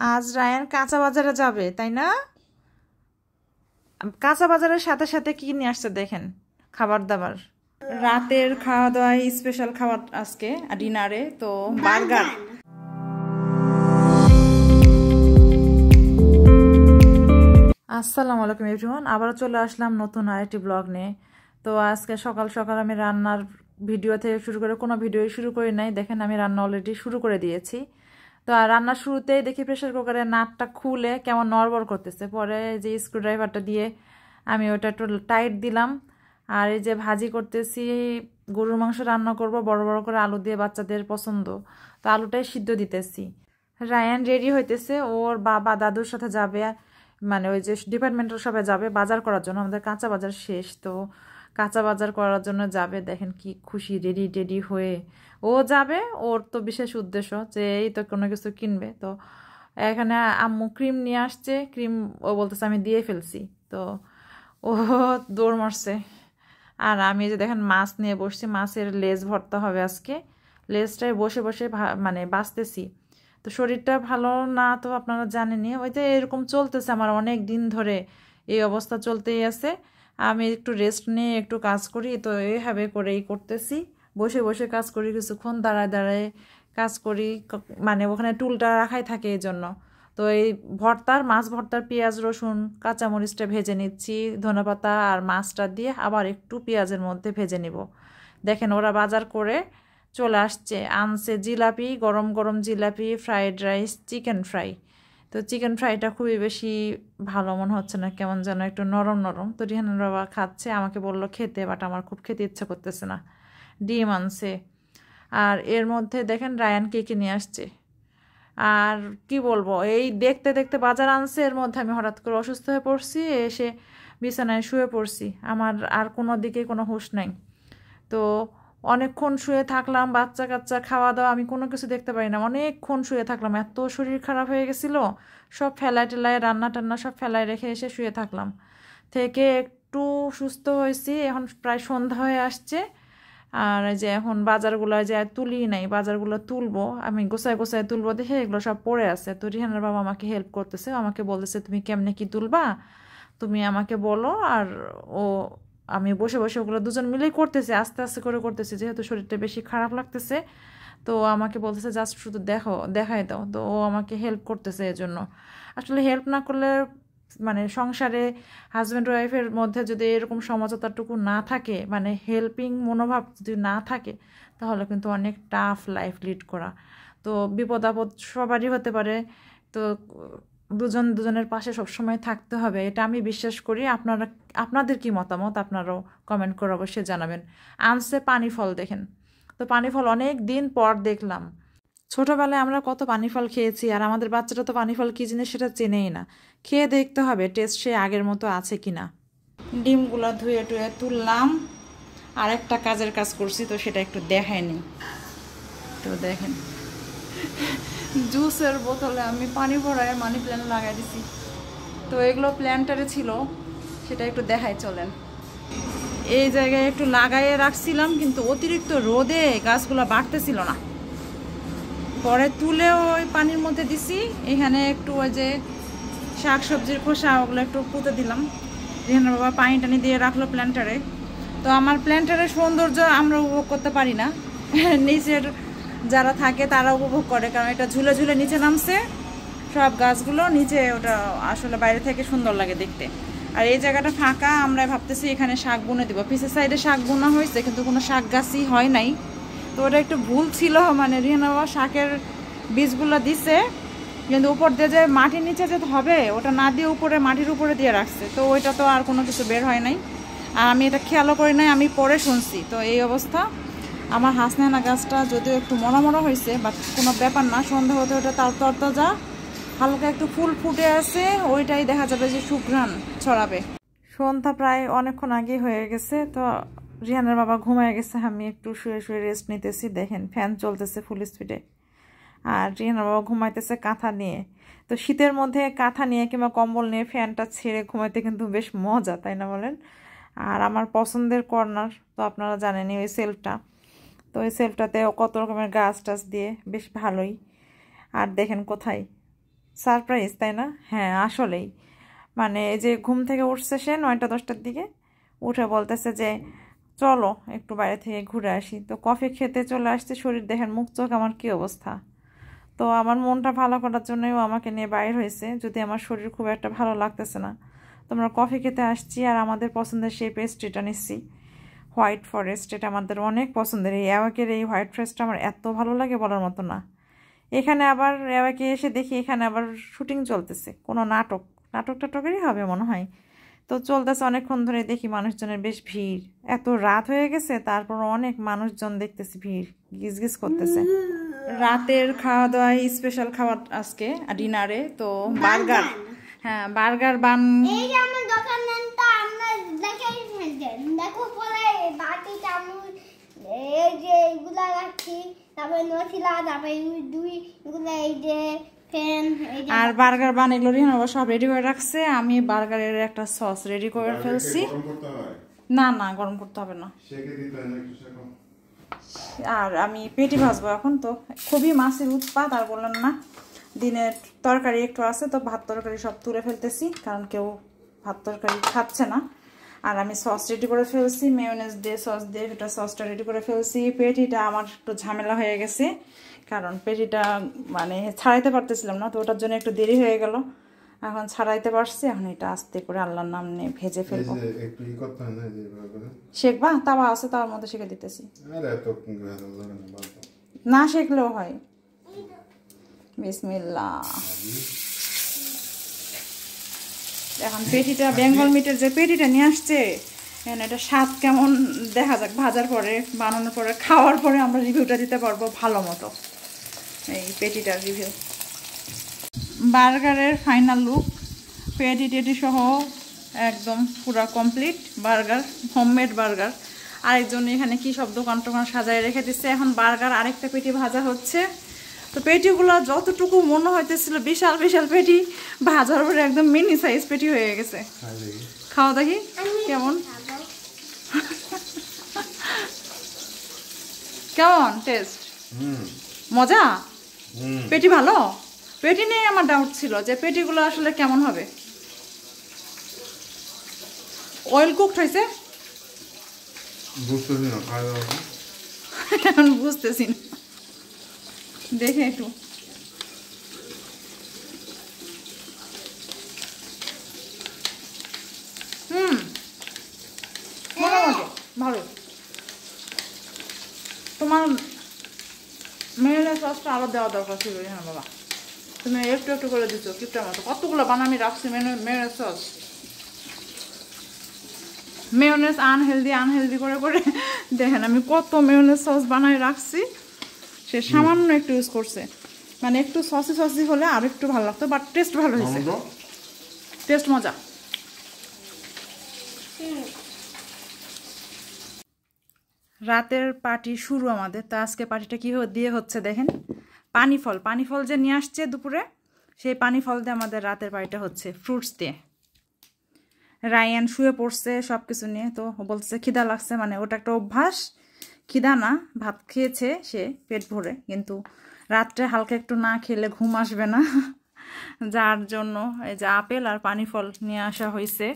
আজ রায়ান কাঁচা বাজারে যাবে তাই না? কাঁচা বাজারের সাথে সাথে কি নিয়ে আসছে দেখেন, খাবার দাবার। রাতের খাওয়া দাওয়ায় স্পেশাল খাবার আজকে ডিনারে তো বার্গার। আসসালামু আলাইকুম এভরিওয়ান, আবারও চলে আসলাম নতুন আরেকটি ব্লগ নিয়ে। তো আজকে সকাল সকাল আমি রান্নার ভিডিও থেকে শুরু করে কোনো ভিডিও শুরু করি নাই। দেখেন আমি রান্না অলরেডি শুরু করে দিয়েছি। তো আর রান্নার শুরুতেই দেখি প্রেশার কুকারের নাটটা খুলে কেমন নড়বড় করতেছে। পরে যে স্ক্রুড্রাইভারটা দিয়ে আমি ওটা একটু টাইট দিলাম। আর এই যে ভাজি করতেছি, গরুর মাংস রান্না করব বড় বড় করে আলু দিয়ে, বাচ্চাদের পছন্দ। তো আলুটাই সিদ্ধ দিতেছি। রায়ান রেডি হইতেছে, ওর বাবা দাদুর সাথে যাবে, মানে ওই যে ডিপার্টমেন্টের সবাই যাবে বাজার করার জন্য। আমাদের কাঁচা বাজার শেষ, তো কাঁচা বাজার করার জন্য যাবে। দেখেন কি খুশি, রেডি টেডি হয়ে ও যাবে। ওর তো বিশেষ উদ্দেশ্য যে এই তো কোনো কিছু কিনবে। তো এখানে আম্মু ক্রিম নিয়ে আসছে, ক্রিম ও বলতেছে আমি দিয়ে ফেলছি। তো ও দৌড় মারছে। আর আমি যে দেখেন মাছ নিয়ে বসছি, মাছের লেজ ভর্তা হবে আজকে। লেজটায় বসে বসে মানে বাঁচতেছি। তো শরীরটা ভালো না, তো আপনারা জানেনই, ওই যে এরকম চলতেছে আমার অনেক দিন ধরে, এই অবস্থা চলতেই আছে। আমি একটু রেস্ট নিয়ে একটু কাজ করি, তো এইভাবে করেই করতেছি। বসে বসে কাজ করি, কিছুক্ষণ দাঁড়ায় দাঁড়ায় কাজ করি, মানে ওখানে টুলটা রাখাই থাকে এই জন্য। তো এই ভর্তার, মাছ ভর্তার পেঁয়াজ রসুন কাঁচামরিচটা ভেজে নিচ্ছি, ধনেপাতা আর মাছটা দিয়ে আবার একটু পেঁয়াজের মধ্যে ভেজে নিব। দেখেন ওরা বাজার করে চলে আসছে, আনছে জিলাপি, গরম গরম jalebi, fried rice, chicken fry. তো চিকেন ফ্রাইটা খুবই বেশি ভালো মনে হচ্ছে না, কেমন যেন একটু নরম নরম। তো রিহানের বাবা খাচ্ছে, আমাকে বললো খেতে, বাট আমার খুব খেতে ইচ্ছা করতেছে না। ডিম আনছে। আর এর মধ্যে দেখেন রায়ান কে নিয়ে আসছে। আর কি বলবো, এই দেখতে দেখতে বাজার আনছে, এর মধ্যে আমি হঠাৎ করে অসুস্থ হয়ে পড়ছি, এসে বিছানায় শুয়ে পড়ছি। আমার আর কোনো দিকে কোনো হুঁশ নাই। তো অনেকক্ষণ শুয়ে থাকলাম, বাচ্চা কাচ্চা খাওয়া দাওয়া, আমি কোনো কিছু দেখতে পারি না। অনেকক্ষণ শুয়ে থাকলাম, এত শরীর খারাপ হয়ে গেছিল, সব ফেলায় টেলায়, রান্না টান্না সব ফেলায় রেখে এসে শুয়ে থাকলাম। থেকে একটু সুস্থ হয়েছি, এখন প্রায় সন্ধ্যা হয়ে আসছে। আর এই যে এখন বাজারগুলো যে তুলি নাই, বাজারগুলো তুলবো, আমি গোছায় গোছায় তুলবো, দেখে এগুলো সব পড়ে আছে। তো রিহানের বাবা আমাকে হেল্প করতেছে, আমাকে বলতেছে তুমি কেমনে কি তুলবা, তুমি আমাকে বলো। আর ও আমি বসে বসে ওগুলো দুজন মিলেই করতেছি, আস্তে আস্তে করে করতেছি, যেহেতু শরীরটা বেশি খারাপ লাগতেছে। তো আমাকে বলতেছে জাস্ট শুধু দেখাই দাও। তো ও আমাকে হেল্প করতেছে। এজন্য আসলে হেল্প না করলে, মানে সংসারে হাজব্যান্ড ওয়াইফের মধ্যে যদি এরকম সমঝোতাটুকু না থাকে, মানে হেল্পিং মনোভাব যদি না থাকে, তাহলে কিন্তু অনেক টাফ লাইফ লিড করা। তো বিপদ আপদ সবারই হতে পারে। তো দুজন দুজনের পাশে সবসময় থাকতে হবে, এটা আমি বিশ্বাস করি। আপনাদের কি মতামত, আপনারাও কমেন্ট করে অবশ্যই জানাবেন। আনছে পানি ফল, দেখেন। তো পানি ফল অনেক দিন পর দেখলাম। ছোটবেলায় আমরা কত পানি ফল খেয়েছি, আর আমাদের বাচ্চারা তো পানি ফল কী জিনিস সেটা চেনেই না। খেয়ে দেখতে হবে টেস্ট সে আগের মতো আছে কিনা। ডিমগুলো ধুয়ে টুয়ে তুললাম, আর একটা কাজের কাজ করছি, তো সেটা একটু দেখায়নি। তো দেখেন জুসের বোতলে আমি পানি ভরায় মানি প্ল্যান্ট লাগাই দিছি। তো এগুলো প্ল্যান্টারে ছিল, সেটা একটু দেখাই চলেন। এই জায়গায় একটু লাগাইয়ে রাখছিলাম, কিন্তু অতিরিক্ত রোদে গাছগুলো বাড়তেছিল না। পরে তুলে ওই পানির মধ্যে দিছি। এখানে একটু ওই যে শাক সবজির খোসা, ওগুলো একটু পুঁতে দিলাম। রিহানের বাবা পানি টানি দিয়ে রাখলো প্ল্যান্টারে। তো আমার প্ল্যান্টারের সৌন্দর্য আমরা উপভোগ করতে পারি না, নিচের যারা থাকে তারা উপভোগ করে, কারণ এটা ঝুলে ঝুলে নিচে নামছে সব গাছগুলো নিচে, ওটা আসলে বাইরে থেকে সুন্দর লাগে দেখতে। আর এই জায়গাটা ফাঁকা, আমরা ভাবতেছি এখানে শাক বুনে দিব। পিছের সাইডে শাক বোনা হয়েছে, কিন্তু কোনো শাক গাছই হয় নাই। তো ওটা একটু ভুল ছিল, মানে রিহান বাবা শাকের বীজগুলো দিছে, কিন্তু উপর দিয়ে যে মাটির নিচে যে হবে ওটা না দিয়ে উপরে মাটির উপরে দিয়ে রাখছে। তো ওইটা তো আর কোনো কিছু বের হয় নাই, আর আমি এটা খেয়ালও করি নাই, আমি পরে শুনছি। তো এই অবস্থা। আমার হাসনাহানা গাছটা যদিও একটু মরা মরা হয়েছে, বাট কোনো ব্যাপার না, সন্ধ্যা হতে ওটা তার তরতাজা হালকা একটু ফুল ফুটে আছে, ওইটাই দেখা যাবে যে সুঘ্রাণ ছড়াবে। সন্ধ্যা প্রায় অনেকক্ষণ আগে হয়ে গেছে। তো রিহানের বাবা ঘুমায় গেছে, আমি একটু শুয়ে শুয়ে রেস্ট নিতেছি। দেখেন ফ্যান চলতেছে ফুল স্পিডে, আর রিহানের বাবা ঘুমাইতেছে কাঁথা নিয়ে। তো শীতের মধ্যে কাঁথা নিয়ে কিংবা কম্বল নিয়ে ফ্যানটা ছেড়ে ঘুমাইতে কিন্তু বেশ মজা, তাই না বলেন? আর আমার পছন্দের কর্নার তো আপনারা জানেনই, ওই সেলফটা। তো ওই সেলফটাতে কত রকমের গাছ টাছ দিয়ে বেশ ভালোই। আর দেখেন কোথায় সারপ্রাইজ, তাই না? হ্যাঁ আসলেই, মানে এই যে ঘুম থেকে উঠছে সে 9টা-10টার দিকে, উঠে বলতেছে যে চলো একটু বাইরে থেকে ঘুরে আসি। তো কফি খেতে চলে আসছে, শরীর দেখেন মুখ চোখ আমার কী অবস্থা। তো আমার মনটা ভালো করার জন্যই ও আমাকে নিয়ে বাইর হয়েছে, যদি আমার শরীর খুব একটা ভালো লাগতেছে না। তোমরা কফি খেতে আসছি আর আমাদের পছন্দের সেই পেস্ট্রিটা নিচ্ছি, হোয়াইট ফরেস্ট। এটা আমাদের অনেক পছন্দের, এই অ্যাওয়াকের এই হোয়াইট ফরেস্টটা আমার এত ভালো লাগে বলার মতো না। এখানে আবার অ্যাওয়াকে এসে দেখি এখানে আবার শুটিং চলতেছে, কোনো নাটকেরই হবে মনে হয়। তো চলতেছে অনেকক্ষণ ধরে, দেখি মানুষজনের বেশ ভিড়, এত রাত হয়ে গেছে তারপর অনেক মানুষজন দেখতেছি ভিড় গিজগিজ করতেছে। রাতের খাওয়া দাওয়ায় স্পেশাল খাবার আজকে ডিনারে তো বার্গার। হ্যাঁ বার্গার বান। এই যে আমার দোকানটা আমরা দেখাই ফেলছেন, দেখো পরে বাটি চামচ এই যে এগুলা রাখছি, তারপরে নথিলা, তারপরে দুই এগুলা এই যে ফ্যান, এই যে আর বার্গার বান এগুলো রিহান বাবা সব রেডি করে রাখছে। আমি বার্গারের একটা সস রেডি করে ফেলছি। না না গরম করতে হবে না, আর আমি পেটি ভাজবো এখন। তো খুবই মাছের উৎপাত, আর বললাম না দিনের তরকারি একটু আছে, তো ভাত তরকারি সব তুলে ফেলতেছি, কারণ কেউ ভাত তরকারি খাচ্ছে না। আর আমি সস রেডি করে ফেলছি, মেয়োনেজ দিয়ে সস দিয়ে এটা সসটা রেডি করে ফেলছি। পেটিটা আমার একটু ঝামেলা হয়ে গেছে, কারণ পেটিটা মানে ছাড়াইতে পারতেছিলাম না, তো ওটার জন্য একটু দেরি হয়ে গেল। এখন ছাড়াইতে পারছি, এখন এটা আস্তে করে আল্লাহর নাম নিয়ে ভেজে ফেলবো। শেখবা? তাওয়া আছে, তাওয়ার মধ্যে শেখে দিতেছি। না শেখলেও হয়। বিসমিল্লাহ। এখন পেটিটা বেঙ্গল মিটের যে পেটিটা নিয়ে আসছে, এখন এটা স্বাদ কেমন দেখা যাক, ভাজার পরে বানানোর পরে খাওয়ার পরে আমরা রিভিউটা দিতে পারবো ভালো মতো। এই পেটিটার রিভিউ, বার্গারের ফাইনাল লুক, পেটি টেটি সহ একদম পুরো কমপ্লিট বার্গার, হোমমেড বার্গার। আরেকজন এখানে কি সব দোকান টোকান সাজায় রেখে দিচ্ছে। এখন বার্গার আরেকটা পেটি ভাজা হচ্ছে। তো পেটিগুলো যতটুকু মনে হইতেছিল বিশাল বিশাল পেটি, ভাজার পরে একদম মিনি সাইজ পেটি হয়ে গেছে। খাওয়া দেখি কেমন কেমন টেস্ট, মজা? পেটি ভালো? পেটি নিয়ে আমার ডাউট ছিল যে পেটিগুলো আসলে কেমন হবে। অয়েল কুকড হয়েছে? বুঝতেছি না, দেখে একটু। মোটামুটি ভালো। তোমার মেয়োনেজ সসটা আরো দেওয়া দরকার ছিল। হ্যাঁ বাবা, তুমি একটু একটু করে দিচ্ছ কিপটার মতো। কতগুলো বানামি রাখছি মেয়োনেজ সস। মেয়োনেজ আনহেলদি করে করে দেখেন আমি কত মেয়োনেজ সস বানাই রাখছি, সে সামান্য একটু ইউজ করছে। মানে একটু সসি হলে আর একটু ভালো লাগতো, বাট টেস্ট ভালো হয়েছে, টেস্ট মজা। রাতের পার্টি শুরু আমাদের। তো আজকে পার্টিটা কী দিয়ে হচ্ছে দেখেন, পানি ফল যে নিয়ে আসছে দুপুরে, সেই পানি ফল দিয়ে আমাদের রাতের পার্টিটা হচ্ছে, ফ্রুটস দিয়ে। রায়ান শুয়ে পড়ছে সব কিছু নিয়ে, তো বলছে খিদা লাগছে, মানে ওটা একটা অভ্যাস। খিদা না, ভাত খেয়েছে সে পেট ভরে, কিন্তু রাত্রে হালকা একটু না খেলে ঘুম আসবে না, যার জন্য এই যে আপেল আর পানি ফল নিয়ে আসা হয়েছে।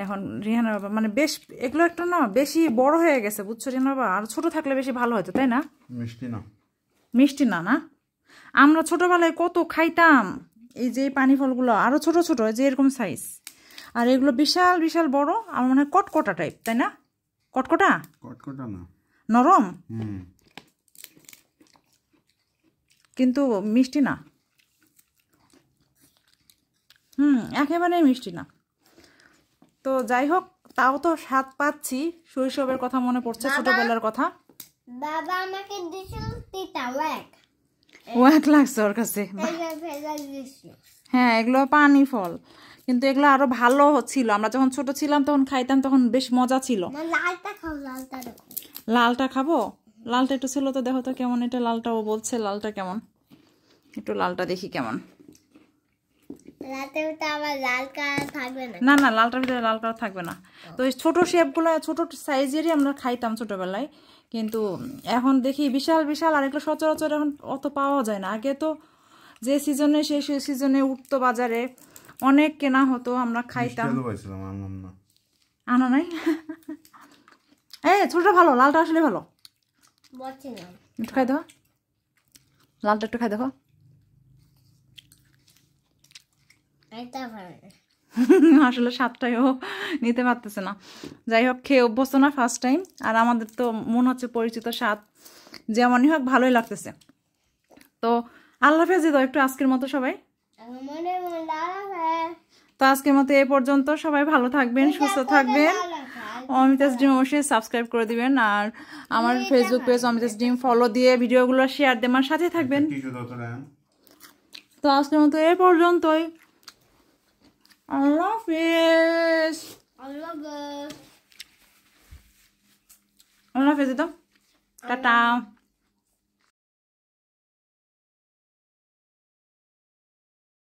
এখন রিহানা বাবা মানে বেশ এগুলো একটু না বেশি বড় হয়ে গেছে, বুঝছো রিহানা বাবা? আর ছোট থাকলে বেশি ভালো হতো, তাই না? মিষ্টি না না, আমরা ছোটবেলায় কত খাইতাম এই যে পানি ফলগুলো, আরো ছোট ছোট যে এরকম সাইজ, আর এগুলো বিশাল বিশাল বড়। আমার মনে হয় কটকটা টাইপ, তাই না? কটকটা না, নরম, কিন্তু মিষ্টি না। একেবারে মিষ্টি না। তো যাই হোক, তাও তো স্বাদ পাচ্ছি। শৈশবের কথা মনে পড়ছে, ছোটবেলার কথা। বাবা আমাকে দিছিল তিতা ওয়াক লাগছে ওর কাছে। হ্যাঁ এগুলো পানি ফল, কিন্তু এগুলো আরো ভালো ছিল। আমরা যখন ছোট ছিলাম তখন খাইতাম, তখন বেশ মজা ছিল। লালটা খাও, লালটা দেখো। লালটা খাবো? লালটা একটু ছিল তো, দেখো তো কেমন এটা। লালটা ও বলছে লালটা কেমন, একটু লালটা দেখি কেমন। না না লালটার ভিতরে লাল কালার থাকবে না। তো এই ছোট শেপগুলো ছোট সাইজেরই আমরা খাইতাম ছোটবেলায়, কিন্তু এখন দেখি বিশাল বিশাল, আর এগুলো সচরাচর এখন অত পাওয়া যায় না। আগে তো যে সিজনে সেই সিজনে উঠতো বাজারে, অনেক কেনা হতো, আমরা খাইতাম। আনা নাই? ছোটটা ভালো, লালটা আসলে ভালো। একটু খাই দেখো, লালটা একটু খাই দেখো। আসলে স্বাদটাও নিতে পারতেছে না। যাই হোক, খেয়ে অভ্যস্ত না, ফার্স্ট টাইম। আর আমাদের তো মনে হচ্ছে পরিচিত স্বাদ, যেমনই হোক ভালোই লাগতেছে। তো আল্লাহ হাফেজ দিও একটু আজকের মতো সবাই। তো আজকের মতো এ পর্যন্ত, সবাই ভালো থাকবেন, সুস্থ থাকবেন। অমিতাস ড্রিম অবশ্যই সাবস্ক্রাইব করে দিবেন, আর আমার ফেসবুক পেজ অমিতাস ড্রিম ফলো দিয়ে ভিডিওগুলো শেয়ার দিয়ে আমার সাথে থাকবেন। তো আজকের মতো এ পর্যন্তই। আল্লাহ হাফেজ। আল্লাহ হাফেজ, টাটা।